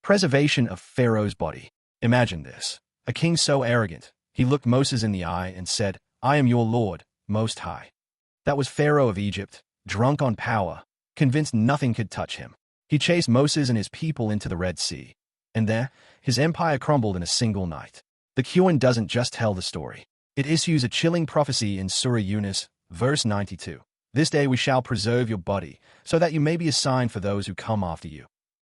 Preservation of Pharaoh's body. Imagine this. A king so arrogant, he looked Moses in the eye and said, "I am your Lord, Most High." That was Pharaoh of Egypt, drunk on power, convinced nothing could touch him. He chased Moses and his people into the Red Sea. And there, his empire crumbled in a single night. The Qur'an doesn't just tell the story. It issues a chilling prophecy in Surah Yunus, verse 92. "This day we shall preserve your body, so that you may be a sign for those who come after you."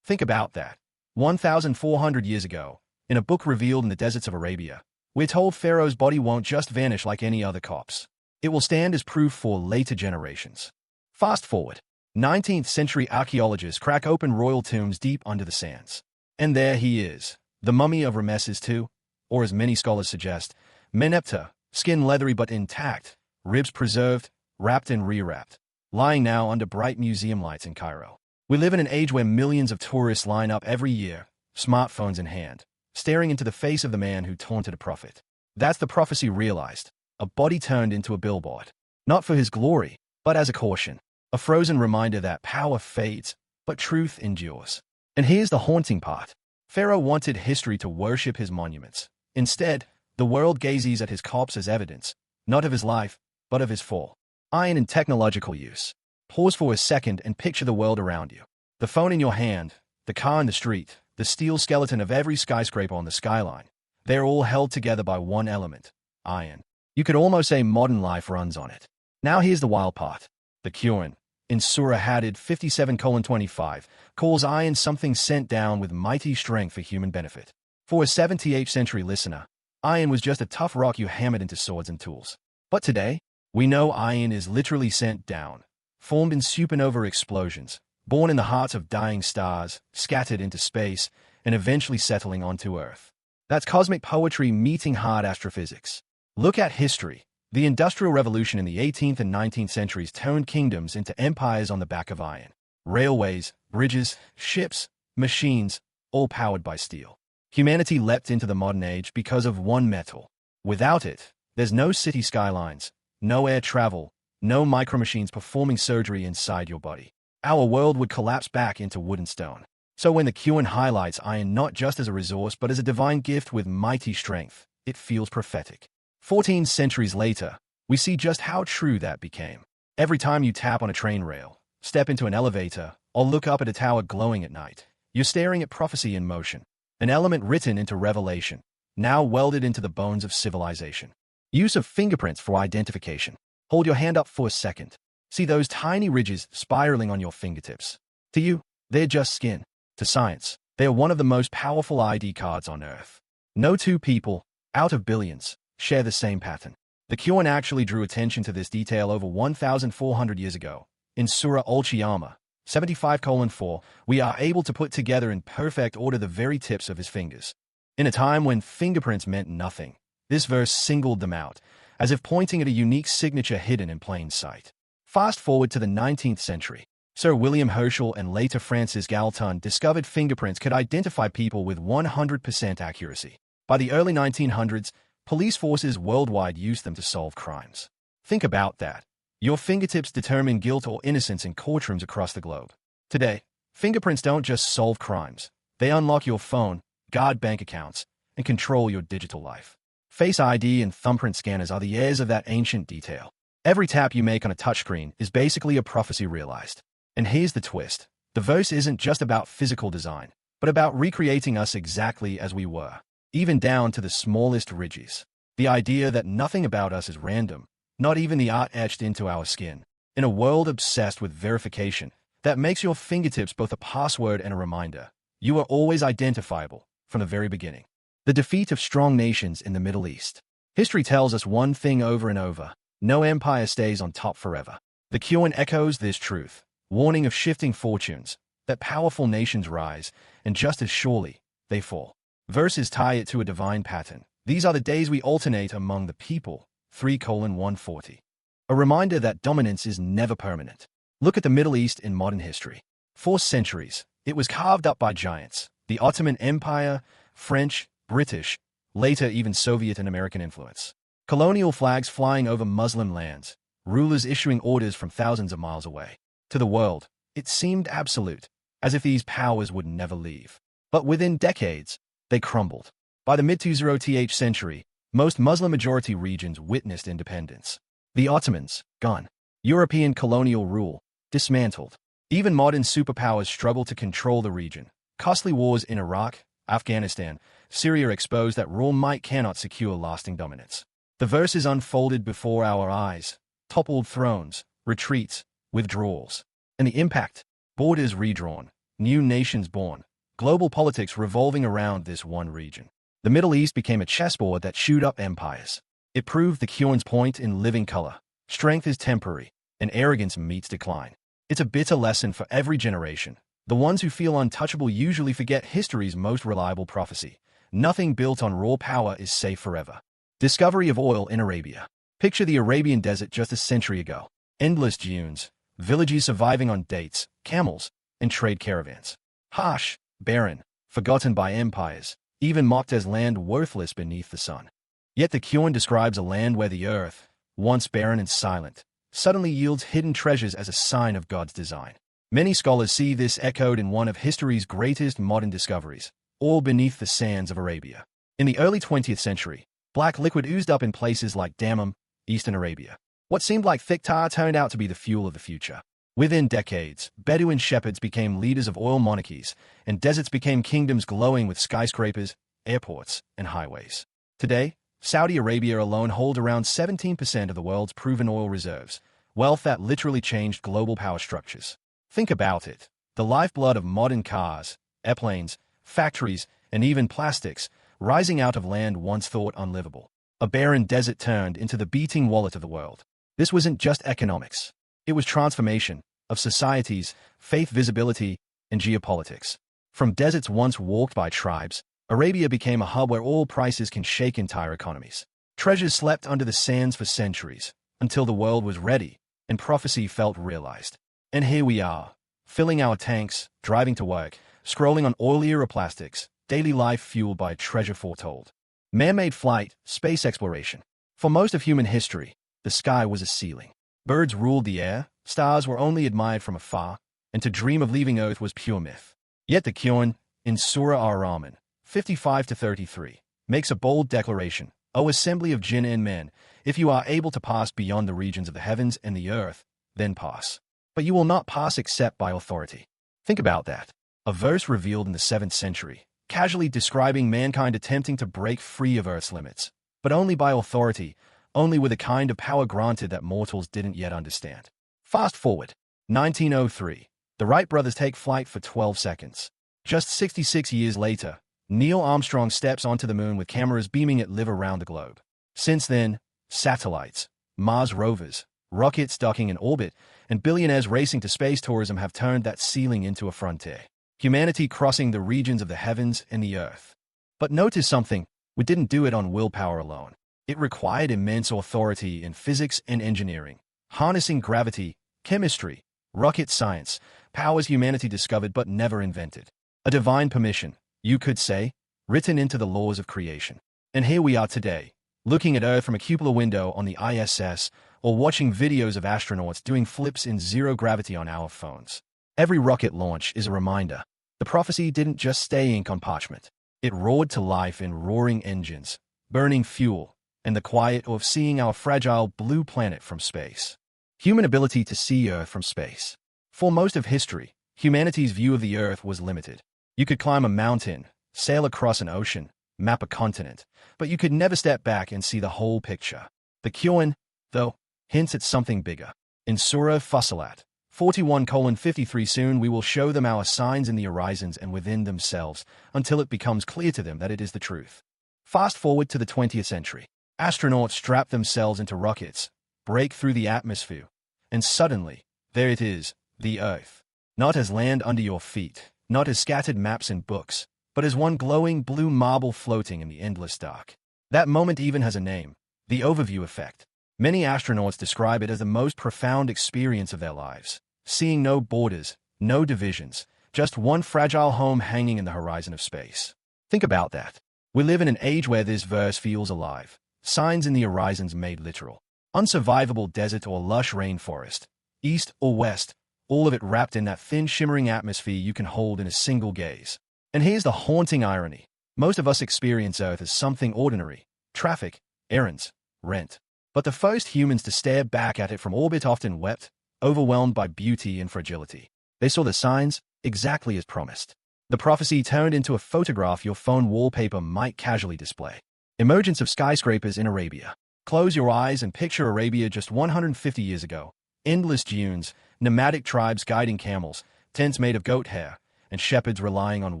Think about that. 1,400 years ago, in a book revealed in the deserts of Arabia, we're told Pharaoh's body won't just vanish like any other corpse. It will stand as proof for later generations. Fast forward. 19th century archaeologists crack open royal tombs deep under the sands. And there he is, the mummy of Ramesses II, or as many scholars suggest, Meneptah, skin leathery but intact, ribs preserved, wrapped and rewrapped, lying now under bright museum lights in Cairo. We live in an age where millions of tourists line up every year, smartphones in hand, staring into the face of the man who taunted a prophet. That's the prophecy realized, a body turned into a billboard. Not for his glory, but as a caution, a frozen reminder that power fades, but truth endures. And here's the haunting part. Pharaoh wanted history to worship his monuments. Instead, the world gazes at his corpse as evidence, not of his life, but of his fall. Iron and technological use. Pause for a second and picture the world around you. The phone in your hand, the car in the street, the steel skeleton of every skyscraper on the skyline. They're all held together by one element, iron. You could almost say modern life runs on it. Now here's the wild part. The Qur'an, in Surah Hadid 57:25, calls iron something sent down with mighty strength for human benefit. For a 78th century listener, iron was just a tough rock you hammered into swords and tools. But today, we know iron is literally sent down, formed in supernova explosions, born in the hearts of dying stars, scattered into space, and eventually settling onto Earth. That's cosmic poetry meeting hard astrophysics. Look at history. The Industrial Revolution in the 18th and 19th centuries turned kingdoms into empires on the back of iron. Railways, bridges, ships, machines, all powered by steel. Humanity leapt into the modern age because of one metal. Without it, there's no city skylines, no air travel, no micromachines performing surgery inside your body. Our world would collapse back into wood and stone. So when the Qur'an highlights iron not just as a resource but as a divine gift with mighty strength, it feels prophetic. 14 centuries later, we see just how true that became. Every time you tap on a train rail, step into an elevator, or look up at a tower glowing at night, you're staring at prophecy in motion, an element written into Revelation, now welded into the bones of civilization. Use of fingerprints for identification. Hold your hand up for a second. See those tiny ridges spiraling on your fingertips. To you, they're just skin. To science, they're one of the most powerful ID cards on Earth. No two people, out of billions, share the same pattern. The Qur'an actually drew attention to this detail over 1,400 years ago. In Surah Al-Qiyamah, 75:4, we are able to put together in perfect order the very tips of his fingers. In a time when fingerprints meant nothing, this verse singled them out, as if pointing at a unique signature hidden in plain sight. Fast forward to the 19th century. Sir William Herschel and later Francis Galton discovered fingerprints could identify people with 100% accuracy. By the early 1900s, police forces worldwide used them to solve crimes. Think about that. Your fingertips determine guilt or innocence in courtrooms across the globe. Today, fingerprints don't just solve crimes. They unlock your phone, guard bank accounts, and control your digital life. Face ID and thumbprint scanners are the heirs of that ancient detail. Every tap you make on a touchscreen is basically a prophecy realized. And here's the twist. The verse isn't just about physical design, but about recreating us exactly as we were, even down to the smallest ridges. The idea that nothing about us is random, not even the art etched into our skin. In a world obsessed with verification, that makes your fingertips both a password and a reminder. You are always identifiable, from the very beginning. The defeat of strong nations in the Middle East. History tells us one thing over and over. No empire stays on top forever. The Qur'an echoes this truth, warning of shifting fortunes, that powerful nations rise, and just as surely, they fall. Verses tie it to a divine pattern. These are the days we alternate among the people, 3:140. A reminder that dominance is never permanent. Look at the Middle East in modern history. For centuries, it was carved up by giants, the Ottoman Empire, French, British, later even Soviet and American influence. Colonial flags flying over Muslim lands, rulers issuing orders from thousands of miles away. To the world, it seemed absolute, as if these powers would never leave. But within decades, they crumbled. By the mid-20th century, most Muslim-majority regions witnessed independence. The Ottomans, gone. European colonial rule, dismantled. Even modern superpowers struggle to control the region. Costly wars in Iraq, Afghanistan, Syria exposed that raw might cannot secure lasting dominance. The verses unfolded before our eyes, toppled thrones, retreats, withdrawals. And the impact, borders redrawn, new nations born, global politics revolving around this one region. The Middle East became a chessboard that chewed up empires. It proved the Qur'an's point in living color. Strength is temporary, and arrogance meets decline. It's a bitter lesson for every generation. The ones who feel untouchable usually forget history's most reliable prophecy. Nothing built on raw power is safe forever. Discovery of oil in Arabia. Picture the Arabian desert just a century ago. Endless dunes, villages surviving on dates, camels, and trade caravans. Harsh, barren, forgotten by empires, even mocked as land worthless beneath the sun. Yet the Qur'an describes a land where the earth, once barren and silent, suddenly yields hidden treasures as a sign of God's design. Many scholars see this echoed in one of history's greatest modern discoveries, oil beneath the sands of Arabia. In the early 20th century, black liquid oozed up in places like Dammam, eastern Arabia. What seemed like thick tar turned out to be the fuel of the future. Within decades, Bedouin shepherds became leaders of oil monarchies, and deserts became kingdoms glowing with skyscrapers, airports, and highways. Today, Saudi Arabia alone holds around 17% of the world's proven oil reserves, wealth that literally changed global power structures. Think about it. The lifeblood of modern cars, airplanes, factories, and even plastics, rising out of land once thought unlivable. A barren desert turned into the beating wallet of the world. This wasn't just economics. It was transformation of societies, faith visibility, and geopolitics. From deserts once walked by tribes, Arabia became a hub where oil prices can shake entire economies. Treasures slept under the sands for centuries, until the world was ready, and prophecy felt realized. And here we are, filling our tanks, driving to work, scrolling on oil-era plastics, daily life fueled by treasure foretold. Man-made flight, space exploration. For most of human history, the sky was a ceiling. Birds ruled the air, stars were only admired from afar, and to dream of leaving Earth was pure myth. Yet the Qur'an, in Surah Ar-Rahman, 55-33, makes a bold declaration, O assembly of jinn and men, if you are able to pass beyond the regions of the heavens and the earth, then pass. But you will not pass except by authority. Think about that. A verse revealed in the 7th century, casually describing mankind attempting to break free of Earth's limits, but only by authority, only with a kind of power granted that mortals didn't yet understand. Fast forward, 1903, the Wright brothers take flight for 12 seconds. Just 66 years later, Neil Armstrong steps onto the moon with cameras beaming it live around the globe. Since then, satellites, Mars rovers, rockets docking in orbit, and billionaires racing to space tourism have turned that ceiling into a frontier. Humanity crossing the regions of the heavens and the earth. But notice something, we didn't do it on willpower alone. It required immense authority in physics and engineering, harnessing gravity, chemistry, rocket science, powers humanity discovered but never invented. A divine permission, you could say, written into the laws of creation. And here we are today, looking at Earth from a cupola window on the ISS, or watching videos of astronauts doing flips in zero gravity on our phones. Every rocket launch is a reminder. The prophecy didn't just stay ink on parchment. It roared to life in roaring engines, burning fuel, and the quiet of seeing our fragile blue planet from space. Human ability to see Earth from space. For most of history, humanity's view of the Earth was limited. You could climb a mountain, sail across an ocean, map a continent, but you could never step back and see the whole picture. The Qur'an, though, hints at something bigger. In Surah Fussilat, 41:53, soon we will show them our signs in the horizons and within themselves, until it becomes clear to them that it is the truth. Fast forward to the 20th century. Astronauts strap themselves into rockets, break through the atmosphere, and suddenly, there it is, the Earth. Not as land under your feet, not as scattered maps and books, but as one glowing blue marble floating in the endless dark. That moment even has a name, the overview effect. Many astronauts describe it as the most profound experience of their lives, seeing no borders, no divisions, just one fragile home hanging in the horizon of space. Think about that. We live in an age where this verse feels alive. Signs in the horizons made literal. Unsurvivable desert or lush rainforest, east or west, all of it wrapped in that thin shimmering atmosphere you can hold in a single gaze. And here's the haunting irony. Most of us experience Earth as something ordinary: traffic, errands, rent. But the first humans to stare back at it from orbit often wept, overwhelmed by beauty and fragility. They saw the signs, exactly as promised. The prophecy turned into a photograph your phone wallpaper might casually display. Emergence of skyscrapers in Arabia. Close your eyes and picture Arabia just 150 years ago. Endless dunes, nomadic tribes guiding camels, tents made of goat hair, and shepherds relying on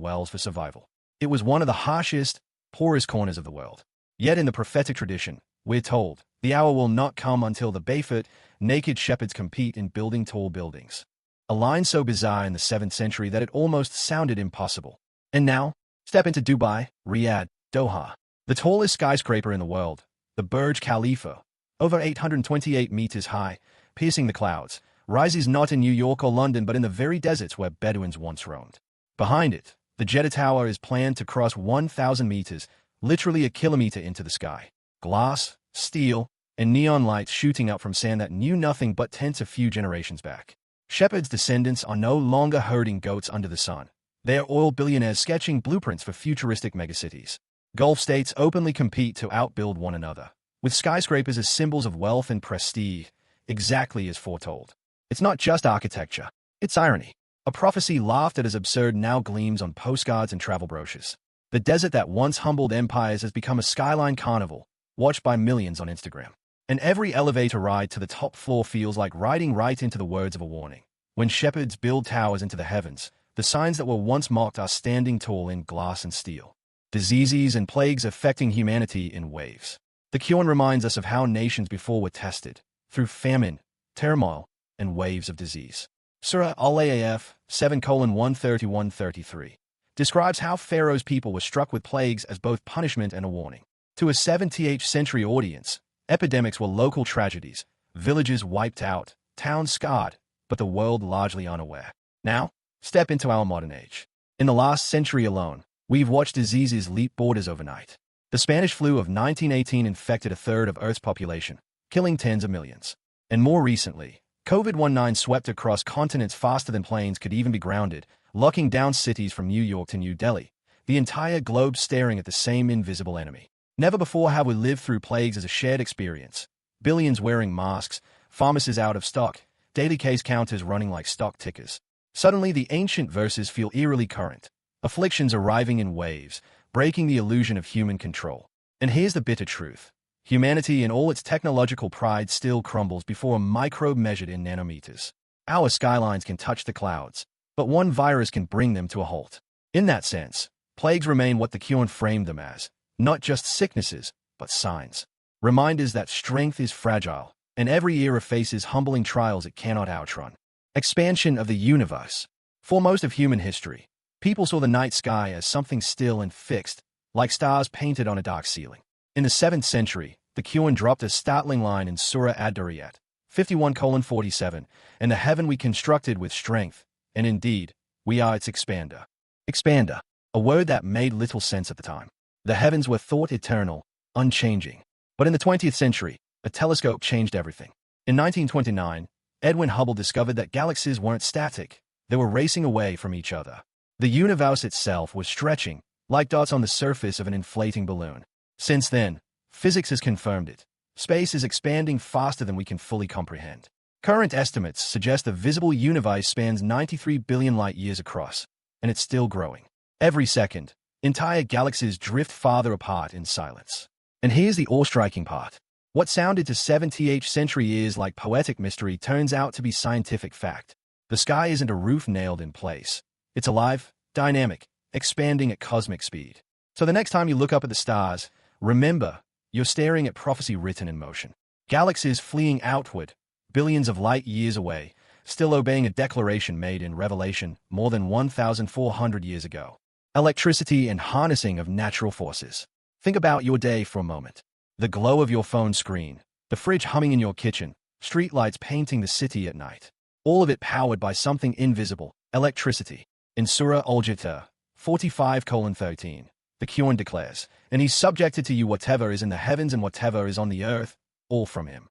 wells for survival. It was one of the harshest, poorest corners of the world. Yet in the prophetic tradition, we're told, the hour will not come until the barefoot, naked shepherds compete in building tall buildings. A line so bizarre in the 7th century that it almost sounded impossible. And now, step into Dubai, Riyadh, Doha. The tallest skyscraper in the world, the Burj Khalifa, over 828 meters high, piercing the clouds, rises not in New York or London but in the very deserts where Bedouins once roamed. Behind it, the Jeddah Tower is planned to cross 1,000 meters, literally a kilometer into the sky. Glass, steel, and neon lights shooting up from sand that knew nothing but tents a few generations back. Shepherds' descendants are no longer herding goats under the sun. They are oil billionaires sketching blueprints for futuristic megacities. Gulf states openly compete to outbuild one another, with skyscrapers as symbols of wealth and prestige, exactly as foretold. It's not just architecture, it's irony. A prophecy laughed at as absurd now gleams on postcards and travel brochures. The desert that once humbled empires has become a skyline carnival, watched by millions on Instagram. And every elevator ride to the top floor feels like riding right into the words of a warning. When shepherds build towers into the heavens, the signs that were once mocked are standing tall in glass and steel. Diseases and plagues affecting humanity in waves. The Qur'an reminds us of how nations before were tested, through famine, turmoil, and waves of disease. Surah Al-Ahqaf 7:130-133 describes how Pharaoh's people were struck with plagues as both punishment and a warning. To a 17th century audience, epidemics were local tragedies, villages wiped out, towns scarred, but the world largely unaware. Now, step into our modern age. In the last century alone, we've watched diseases leap borders overnight. The Spanish flu of 1918 infected a third of Earth's population, killing tens of millions. And more recently, COVID-19 swept across continents faster than planes could even be grounded, locking down cities from New York to New Delhi, the entire globe staring at the same invisible enemy. Never before have we lived through plagues as a shared experience. Billions wearing masks, pharmacies out of stock, daily case counters running like stock tickers. Suddenly, the ancient verses feel eerily current. Afflictions arriving in waves, breaking the illusion of human control. And here's the bitter truth. Humanity in all its technological pride still crumbles before a microbe measured in nanometers. Our skylines can touch the clouds, but one virus can bring them to a halt. In that sense, plagues remain what the Qur'an framed them as, not just sicknesses, but signs. Reminders that strength is fragile, and every era faces humbling trials it cannot outrun. Expansion of the universe. For most of human history, people saw the night sky as something still and fixed, like stars painted on a dark ceiling. In the 7th century, the Qur'an dropped a startling line in Surah Ad-Dariyat 51:47, and the heaven we constructed with strength, and indeed, we are its expander. Expander, a word that made little sense at the time. The heavens were thought eternal, unchanging. But in the 20th century, a telescope changed everything. In 1929, Edwin Hubble discovered that galaxies weren't static, they were racing away from each other. The universe itself was stretching, like dots on the surface of an inflating balloon. Since then, physics has confirmed it. Space is expanding faster than we can fully comprehend. Current estimates suggest the visible universe spans 93 billion light-years across, and it's still growing. Every second, entire galaxies drift farther apart in silence. And here's the awe-striking part. What sounded to 17th century ears like poetic mystery turns out to be scientific fact. The sky isn't a roof nailed in place. It's alive, dynamic, expanding at cosmic speed. So the next time you look up at the stars, remember, you're staring at prophecy written in motion. Galaxies fleeing outward, billions of light years away, still obeying a declaration made in Revelation more than 1,400 years ago. Electricity and harnessing of natural forces. Think about your day for a moment. The glow of your phone screen, the fridge humming in your kitchen, streetlights painting the city at night. All of it powered by something invisible, electricity. In Surah Al-Jitr 45:13. The Qur'an declares, and he's subjected to you whatever is in the heavens and whatever is on the earth, all from him.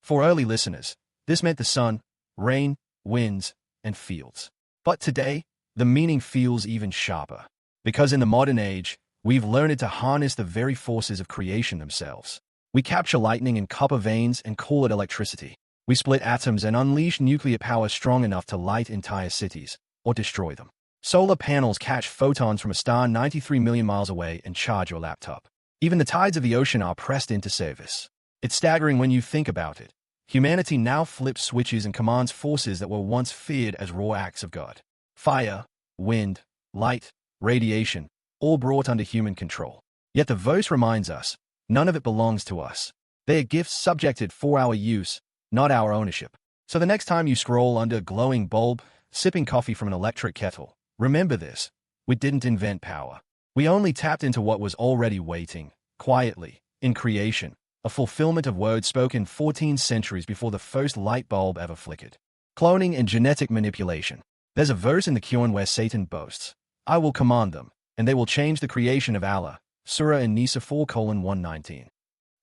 For early listeners, this meant the sun, rain, winds, and fields. But today, the meaning feels even sharper. Because in the modern age, we've learned to harness the very forces of creation themselves. We capture lightning in copper veins and call it electricity. We split atoms and unleash nuclear power strong enough to light entire cities, or destroy them. Solar panels catch photons from a star 93 million miles away and charge your laptop. Even the tides of the ocean are pressed into service. It's staggering when you think about it. Humanity now flips switches and commands forces that were once feared as raw acts of God. Fire, wind, light, radiation, all brought under human control. Yet the verse reminds us, none of it belongs to us. They are gifts subjected for our use, not our ownership. So the next time you scroll under a glowing bulb, sipping coffee from an electric kettle, remember this: we didn't invent power. We only tapped into what was already waiting, quietly, in creation, a fulfillment of words spoken 14 centuries before the first light bulb ever flickered. Cloning and genetic manipulation. There's a verse in the Qur'an where Satan boasts, "I will command them, and they will change the creation of Allah." Surah An-Nisa 4:119.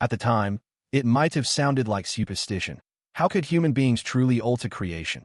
At the time, it might have sounded like superstition. How could human beings truly alter creation?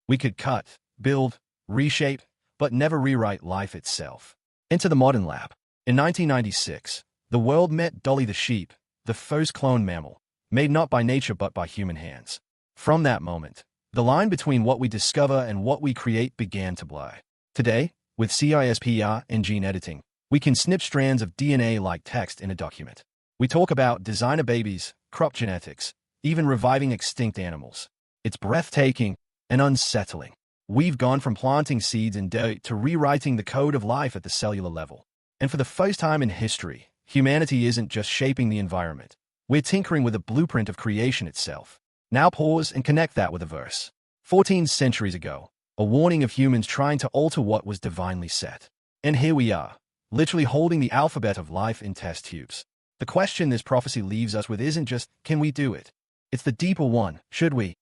We could cut, build, reshape, but never rewrite life itself. Enter the modern lab. In 1996, the world met Dolly the sheep, the first cloned mammal, made not by nature but by human hands. From that moment, the line between what we discover and what we create began to blur. Today, with CRISPR and gene editing, we can snip strands of DNA like text in a document. We talk about designer babies, crop genetics, even reviving extinct animals. It's breathtaking and unsettling. We've gone from planting seeds in dirt to rewriting the code of life at the cellular level. And for the first time in history, humanity isn't just shaping the environment. We're tinkering with the blueprint of creation itself. Now pause and connect that with a verse. 14 centuries ago, a warning of humans trying to alter what was divinely set. And here we are, literally holding the alphabet of life in test tubes. The question this prophecy leaves us with isn't just, can we do it? It's the deeper one, should we?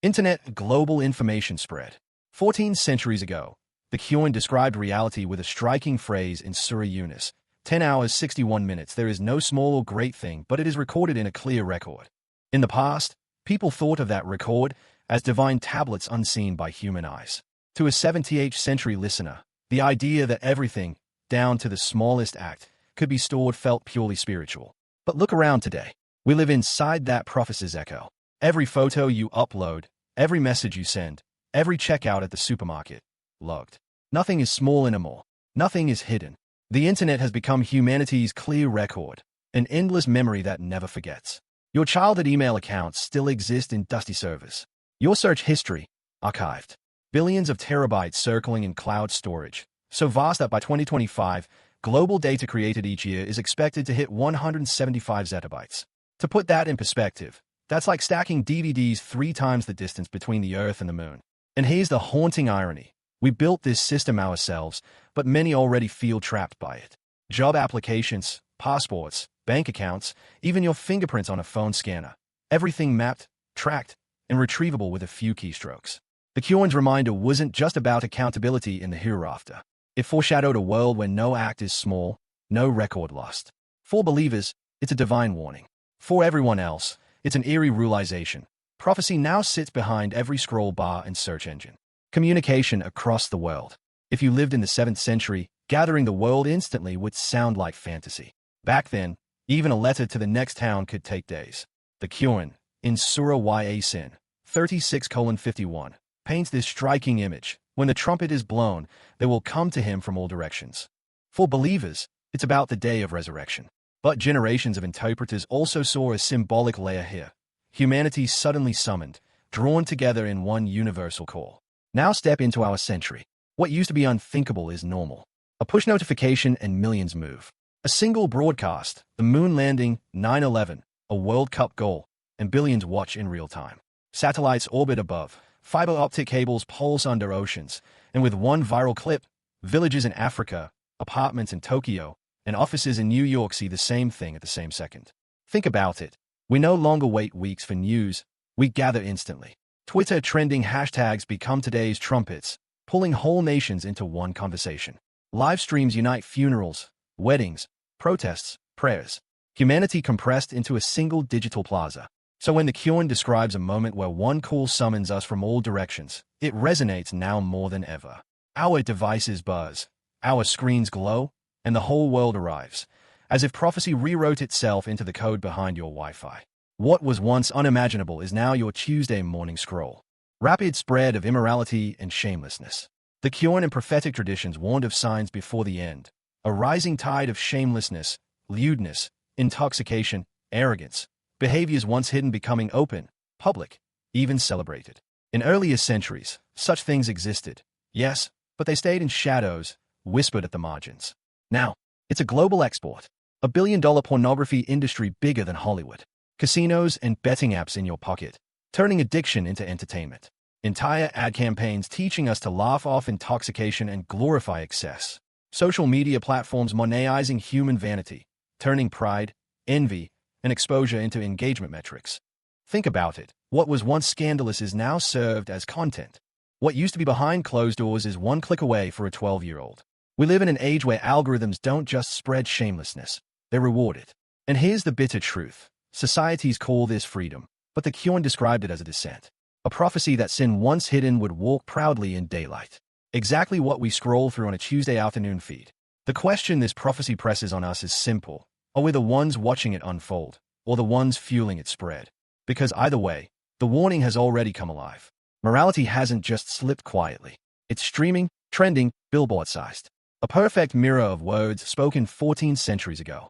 Internet global information spread. 14 centuries ago, the Qur'an described reality with a striking phrase in Surah Yunus, 10 hours 61 minutes. There is no small or great thing, but it is recorded in a clear record. In the past, people thought of that record as divine tablets unseen by human eyes. To a 17th century listener, the idea that everything, down to the smallest act, could be stored felt purely spiritual. But look around today. We live inside that prophecy's echo. Every photo you upload, every message you send, every checkout at the supermarket, logged. Nothing is small anymore. Nothing is hidden. The internet has become humanity's clear record, an endless memory that never forgets. Your childhood email accounts still exist in dusty servers. Your search history, archived. Billions of terabytes circling in cloud storage, so vast that by 2025, global data created each year is expected to hit 175 zettabytes. To put that in perspective, that's like stacking DVDs 3 times the distance between the Earth and the Moon. And here's the haunting irony. We built this system ourselves, but many already feel trapped by it. Job applications, passports, bank accounts, even your fingerprints on a phone scanner. Everything mapped, tracked, and retrievable with a few keystrokes. The Qur'an's reminder wasn't just about accountability in the hereafter. It foreshadowed a world where no act is small, no record lost. For believers, it's a divine warning. For everyone else, it's an eerie realization. Prophecy now sits behind every scroll bar and search engine. Communication across the world. If you lived in the 7th century, gathering the world instantly would sound like fantasy. Back then, even a letter to the next town could take days. The Qur'an, in Surah Yasin 36:51, paints this striking image. When the trumpet is blown, they will come to him from all directions. For believers, it's about the day of resurrection. But generations of interpreters also saw a symbolic layer here. Humanity suddenly summoned, drawn together in one universal call. Now step into our century. What used to be unthinkable is normal. A push notification and millions move. A single broadcast, the moon landing, 9/11, a World Cup goal, and billions watch in real time. Satellites orbit above, fiber optic cables pulse under oceans, and with one viral clip, villages in Africa, apartments in Tokyo, and offices in New York see the same thing at the same second. Think about it. We no longer wait weeks for news, we gather instantly. Twitter trending hashtags become today's trumpets, pulling whole nations into one conversation. Live streams unite funerals, weddings, protests, prayers. Humanity compressed into a single digital plaza. So when the Qur'an describes a moment where one call summons us from all directions, it resonates now more than ever. Our devices buzz, Our screens glow, and the whole world arrives, as if prophecy rewrote itself into the code behind your Wi-Fi. What was once unimaginable is now your Tuesday morning scroll. Rapid spread of immorality and shamelessness. The Qur'an and prophetic traditions warned of signs before the end. A rising tide of shamelessness, lewdness, intoxication, arrogance, behaviors once hidden becoming open, public, even celebrated. In earlier centuries, such things existed, yes, but they stayed in shadows, whispered at the margins. Now, it's a global export. A billion-dollar pornography industry bigger than Hollywood. Casinos and betting apps in your pocket, turning addiction into entertainment. Entire ad campaigns teaching us to laugh off intoxication and glorify excess. Social media platforms monetizing human vanity, turning pride, envy, and exposure into engagement metrics. Think about it. What was once scandalous is now served as content. What used to be behind closed doors is one click away for a 12-year-old. We live in an age where algorithms don't just spread shamelessness, they reward it. And here's the bitter truth. Societies call this freedom, but the Qur'an described it as a descent. A prophecy that sin once hidden would walk proudly in daylight. Exactly what we scroll through on a Tuesday afternoon feed. The question this prophecy presses on us is simple. Are we the ones watching it unfold, or the ones fueling its spread? Because either way, the warning has already come alive. Morality hasn't just slipped quietly. It's streaming, trending, billboard-sized. A perfect mirror of words spoken 14 centuries ago.